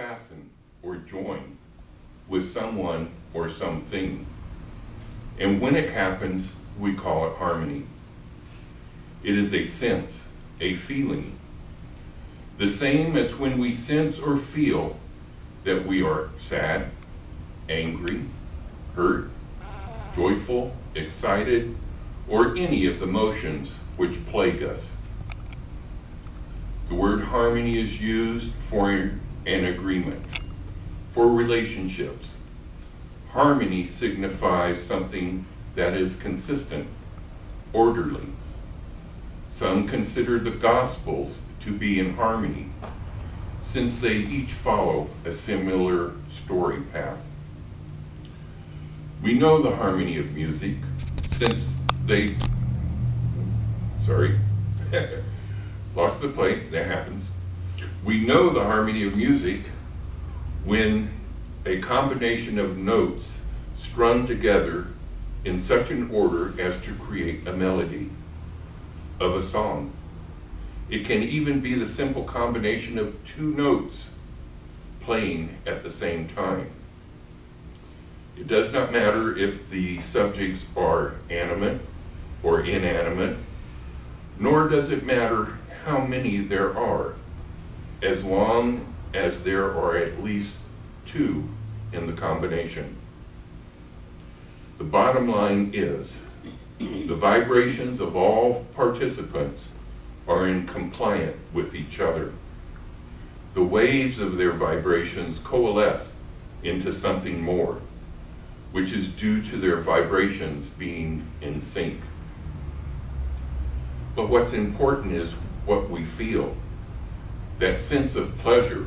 fasten or join with someone or something. And when it happens, we call it harmony. It is a sense, a feeling, the same as when we sense or feel that we are sad, angry, hurt, joyful, excited, or any of the emotions which plague us. The word harmony is used for an agreement, for relationships. Harmony signifies something that is consistent, orderly. Some consider the Gospels to be in harmony, since they each follow a similar story path. We know the harmony of music since lost the place, that happens. We know the harmony of music when a combination of notes strung together in such an order as to create a melody of a song. It can even be the simple combination of two notes playing at the same time. It does not matter if the subjects are animate or inanimate, nor does it matter how many there are, as long as there are at least two in the combination. The bottom line is, the vibrations of all participants are in compliant with each other. The waves of their vibrations coalesce into something more, which is due to their vibrations being in sync. But what's important is what we feel, that sense of pleasure,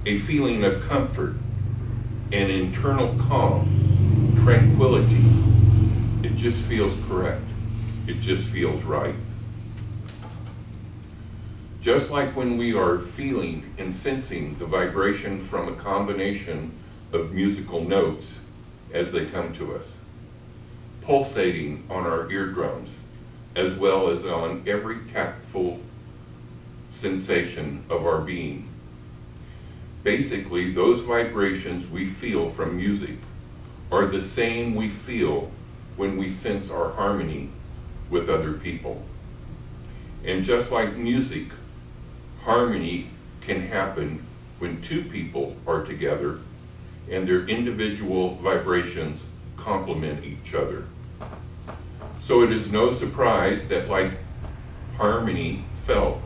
a feeling of comfort, an internal calm, tranquility. It just feels correct. It just feels right. Just like when we are feeling and sensing the vibration from a combination of musical notes as they come to us, pulsating on our eardrums, as well as on every tactful sensation of our being. Basically, those vibrations we feel from music are the same we feel when we sense our harmony with other people. And just like music, harmony can happen when two people are together and their individual vibrations complement each other. So it is no surprise that like harmony felt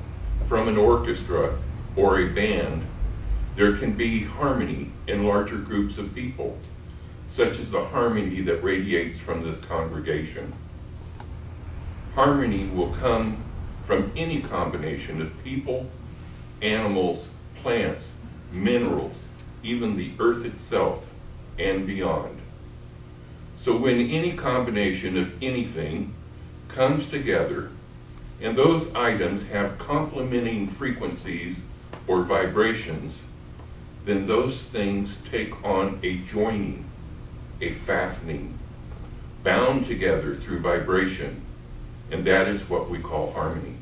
from an orchestra or a band, there can be harmony in larger groups of people, such as the harmony that radiates from this congregation. Harmony will come from any combination of people, animals, plants, minerals, even the earth itself, and beyond. So when any combination of anything comes together, and those items have complementing frequencies or vibrations, then those things take on a joining, a fastening, bound together through vibration, and that is what we call harmony.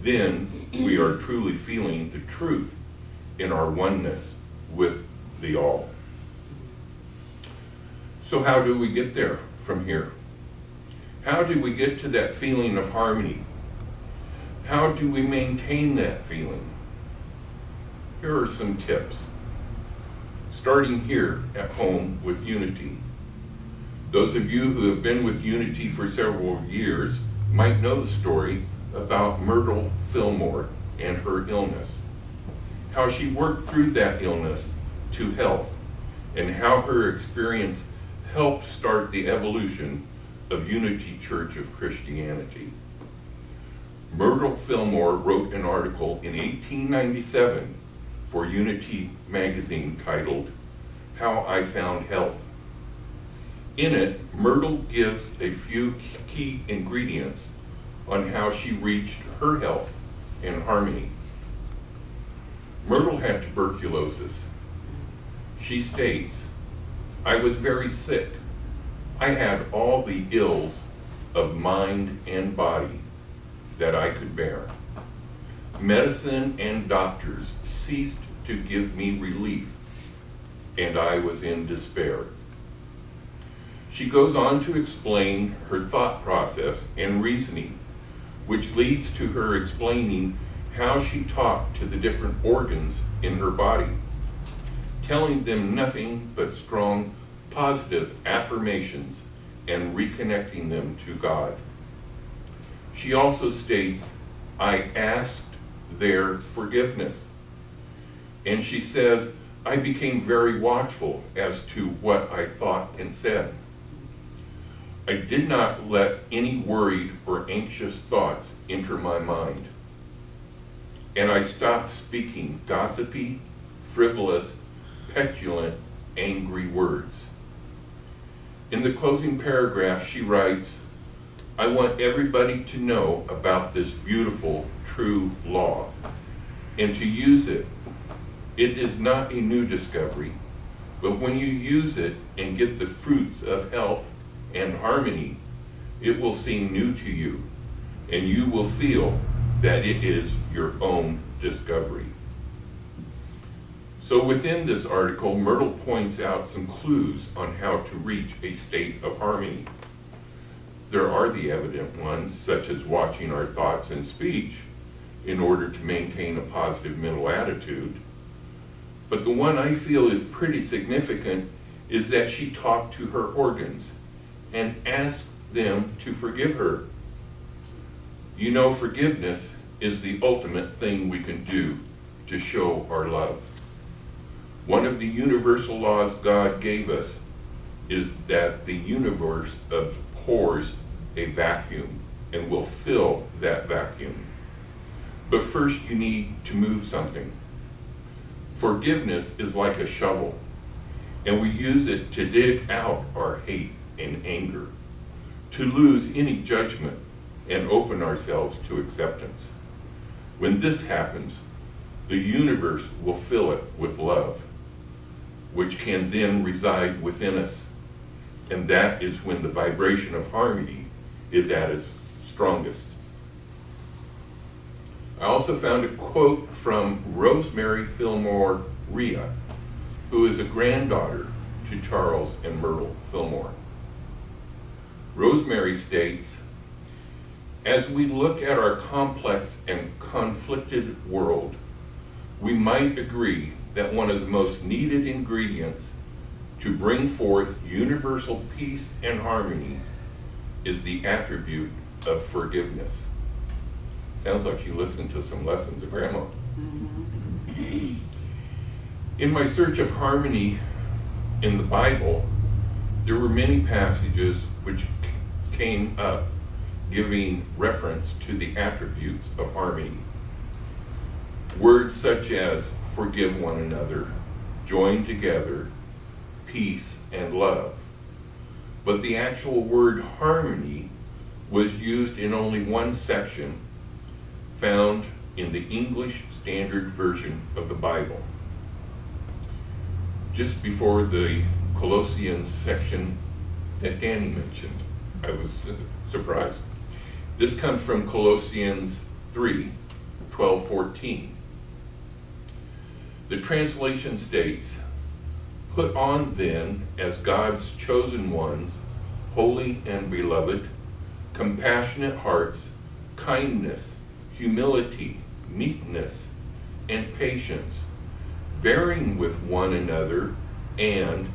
Then we are truly feeling the truth in our oneness with the all. So how do we get there from here? How do we get to that feeling of harmony? How do we maintain that feeling? Here are some tips. Starting here at home with Unity. Those of you who have been with Unity for several years might know the story about Myrtle Fillmore and her illness. How she worked through that illness to health, and how her experience helped start the evolution of Unity Church of Christianity. Myrtle Fillmore wrote an article in 1897 for Unity magazine titled, How I Found Health. In it, Myrtle gives a few key ingredients on how she reached her health and harmony. Myrtle had tuberculosis. She states, I was very sick. I had all the ills of mind and body that I could bear. Medicine and doctors ceased to give me relief, and I was in despair. She goes on to explain her thought process and reasoning, which leads to her explaining how she talked to the different organs in her body, telling them nothing but strong, positive affirmations and reconnecting them to God. She also states, I asked their forgiveness. And she says, I became very watchful as to what I thought and said. I did not let any worried or anxious thoughts enter my mind. And I stopped speaking gossipy, frivolous, petulant, angry words. In the closing paragraph, she writes, I want everybody to know about this beautiful, true law and to use it. It is not a new discovery, but when you use it and get the fruits of health and harmony, it will seem new to you, and you will feel that it is your own discovery. So within this article, Myrtle points out some clues on how to reach a state of harmony. There are the evident ones, such as watching our thoughts and speech in order to maintain a positive mental attitude. But the one I feel is pretty significant is that she talked to her organs and asked them to forgive her. You know, forgiveness is the ultimate thing we can do to show our love. One of the universal laws God gave us is that the universe abhors a vacuum and will fill that vacuum. But first you need to move something. Forgiveness is like a shovel, and we use it to dig out our hate and anger, to lose any judgment and open ourselves to acceptance. When this happens, the universe will fill it with love, which can then reside within us. And that is when the vibration of harmony is at its strongest. I also found a quote from Rosemary Fillmore Rhea, who is a granddaughter to Charles and Myrtle Fillmore. Rosemary states, as we look at our complex and conflicted world, we might agree that one of the most needed ingredients to bring forth universal peace and harmony is the attribute of forgiveness. Sounds like you listened to some lessons of Grandma. In my search of harmony in the Bible, there were many passages which came up giving reference to the attributes of harmony. Words such as forgive one another, join together, peace, and love. But the actual word harmony was used in only one section found in the English Standard Version of the Bible. Just before the Colossians section that Danny mentioned, I was surprised. This comes from Colossians 3:12-14. The translation states, put on then as God's chosen ones, holy and beloved, compassionate hearts, kindness, humility, meekness, and patience, bearing with one another, and,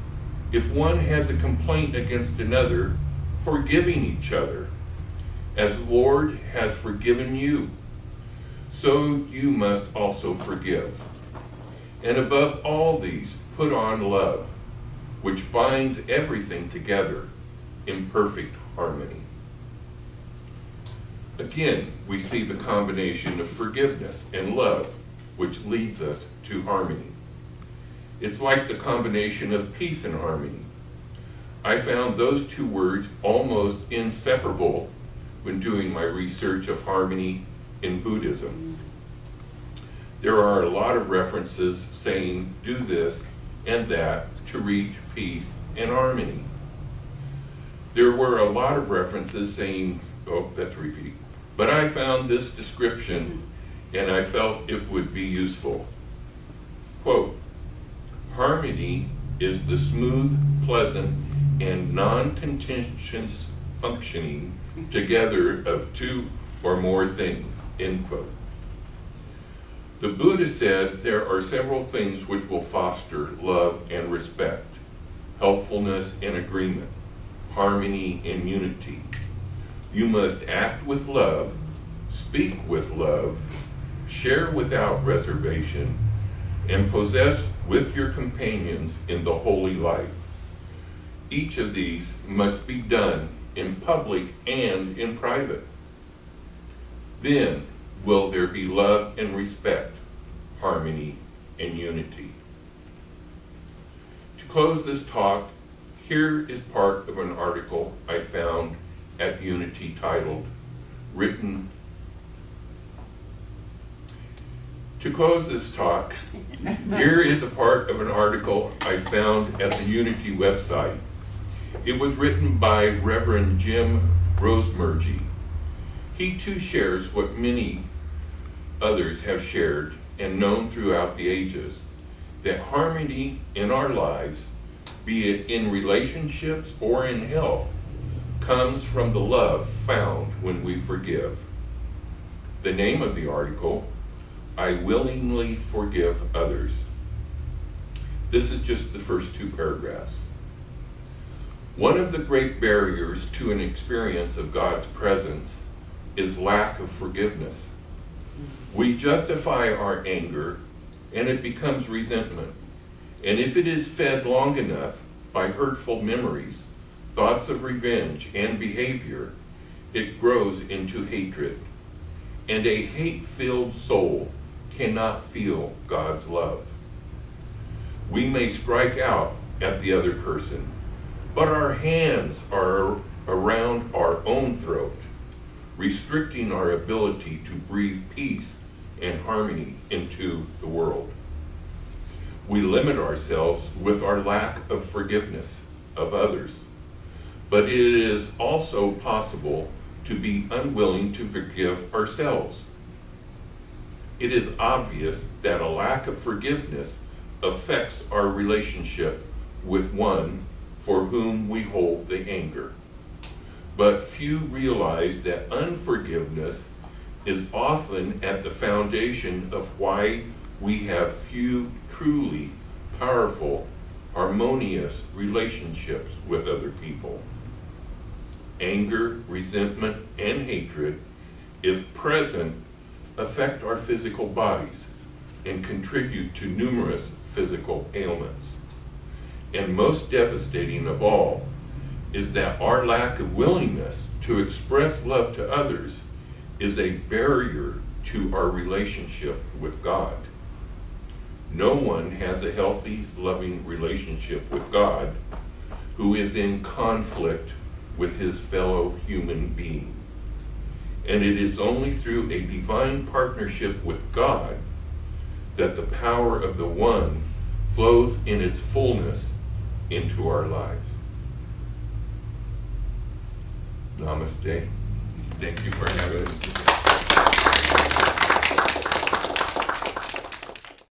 if one has a complaint against another, forgiving each other. As the Lord has forgiven you, so you must also forgive. And above all these, put on love, which binds everything together in perfect harmony. Again, we see the combination of forgiveness and love, which leads us to harmony. It's like the combination of peace and harmony. I found those two words almost inseparable when doing my research of harmony in Buddhism. There are a lot of references saying do this and that to reach peace and harmony. There were a lot of references saying, oh, that's a repeat. But I found this description and I felt it would be useful. Quote, harmony is the smooth, pleasant, and non-contentious functioning together of two or more things, end quote. The Buddha said there are several things which will foster love and respect, helpfulness and agreement, harmony and unity. You must act with love, speak with love, share without reservation, and possess with your companions in the holy life. Each of these must be done in public and in private. Then will there be love and respect, harmony and unity. To close this talk, here is part of an article I found at Unity titled, To close this talk, here is a part of an article I found at the Unity website. It was written by Reverend Jim Rosemergy. He too shares what many others have shared and known throughout the ages, that harmony in our lives, be it in relationships or in health, comes from the love found when we forgive. The name of the article, I Willingly Forgive Others. This is just the first two paragraphs. One of the great barriers to an experience of God's presence is lack of forgiveness. We justify our anger and it becomes resentment. And if it is fed long enough by hurtful memories, thoughts of revenge, and behavior, it grows into hatred. And a hate-filled soul cannot feel God's love. We may strike out at the other person, but our hands are around our own throat, restricting our ability to breathe peace and harmony into the world. We limit ourselves with our lack of forgiveness of others, but it is also possible to be unwilling to forgive ourselves. It is obvious that a lack of forgiveness affects our relationship with one for whom we hold the anger. But few realize that unforgiveness is often at the foundation of why we have few truly powerful, harmonious relationships with other people. Anger, resentment, and hatred, if present, affect our physical bodies and contribute to numerous physical ailments. And most devastating of all is that our lack of willingness to express love to others is a barrier to our relationship with God. No one has a healthy, loving relationship with God who is in conflict with his fellow human being. And it is only through a divine partnership with God that the power of the One flows in its fullness into our lives. Namaste. Thank you for having me.